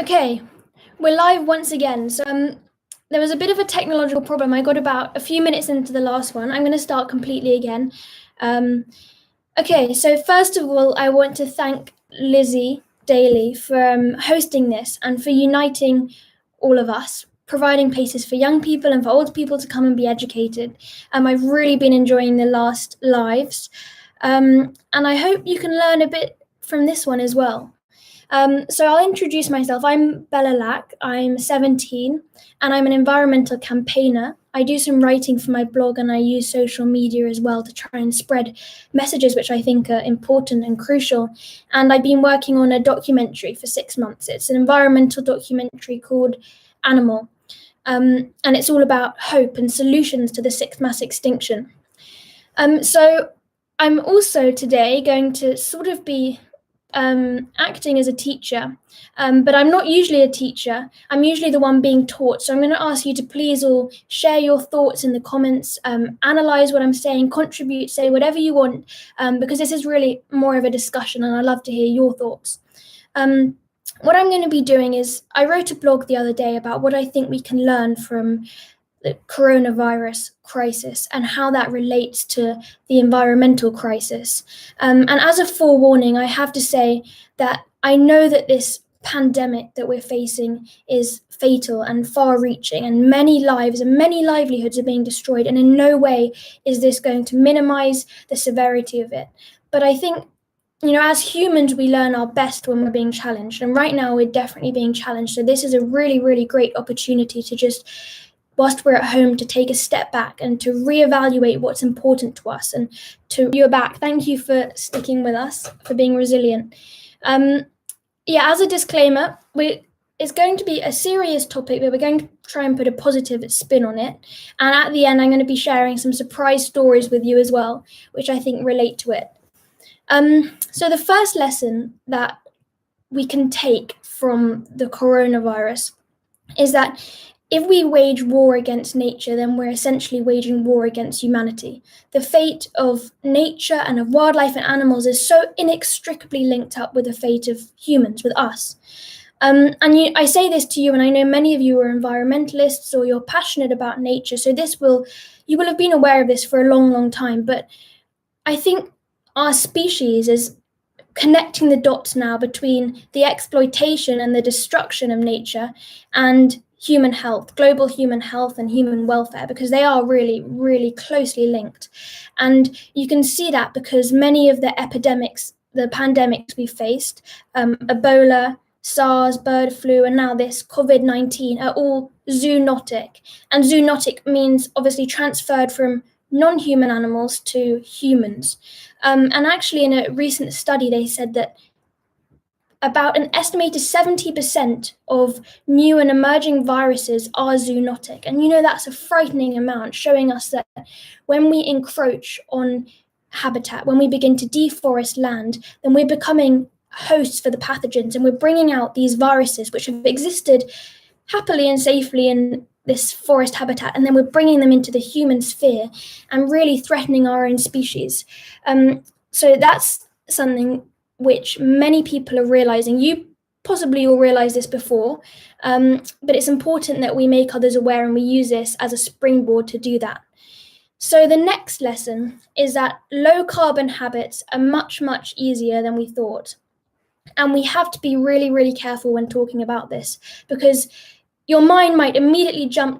Okay, we're live once again. There was a bit of a technological problem. I got about a few minutes into the last one. I'm going to start completely again. Okay, so first of all, I want to thank Lizzie Daly for hosting this and for uniting all of us, providing places for young people and for old people to come and be educated. I've really been enjoying the last lives, and I hope you can learn a bit from this one as well. So I'll introduce myself. I'm Bella Lack. I'm 17 and I'm an environmental campaigner. I do some writing for my blog and I use social media as well to try and spread messages which I think are important and crucial. And I've been working on a documentary for 6 months. It's an environmental documentary called Animal. And it's all about hope and solutions to the sixth mass extinction. So I'm also today going to sort of be acting as a teacher, but I'm not usually a teacher. I'm usually the one being taught. So I'm going to ask you to please all share your thoughts in the comments, analyze what I'm saying, contribute, say whatever you want, because this is really more of a discussion and I'd love to hear your thoughts. What I'm going to be doing is I wrote a blog the other day about what I think we can learn from the coronavirus crisis and how that relates to the environmental crisis. And as a forewarning, I have to say that I know that this pandemic that we're facing is fatal and far-reaching, and many lives and many livelihoods are being destroyed, and in no way is this going to minimize the severity of it. But I think, as humans, we learn our best when we're being challenged, and right now we're definitely being challenged. So this is a really, really great opportunity to just, whilst we're at home, to take a step back and to reevaluate what's important to us. And you're back. Thank you for sticking with us, for being resilient. As a disclaimer, it's going to be a serious topic, but we're going to try and put a positive spin on it. And at the end, I'm going to be sharing some surprise stories with you as well, which I think relate to it. So the first lesson that we can take from the coronavirus is that if we wage war against nature, then we're essentially waging war against humanity. The fate of nature and of wildlife and animals is so inextricably linked up with the fate of humans, with us. I say this to you, and I know many of you are environmentalists or you're passionate about nature, so you will have been aware of this for a long, long time. But I think our species is connecting the dots now between the exploitation and the destruction of nature and human health, global human health and human welfare, because they are really, really closely linked. And you can see that because many of the pandemics we faced, Ebola, SARS, bird flu, and now this COVID-19 are all zoonotic. And zoonotic means obviously transferred from non-human animals to humans. And actually in a recent study, they said that about an estimated 70% of new and emerging viruses are zoonotic. And that's a frightening amount, showing us that when we encroach on habitat, when we begin to deforest land, then we're becoming hosts for the pathogens, and we're bringing out these viruses which have existed happily and safely in this forest habitat, and then we're bringing them into the human sphere and really threatening our own species. So that's something which many people are realizing. You possibly all realized this before, but it's important that we make others aware and we use this as a springboard to do that. So the next lesson is that low carbon habits are much, much easier than we thought. And we have to be really, really careful when talking about this, because your mind might immediately jump to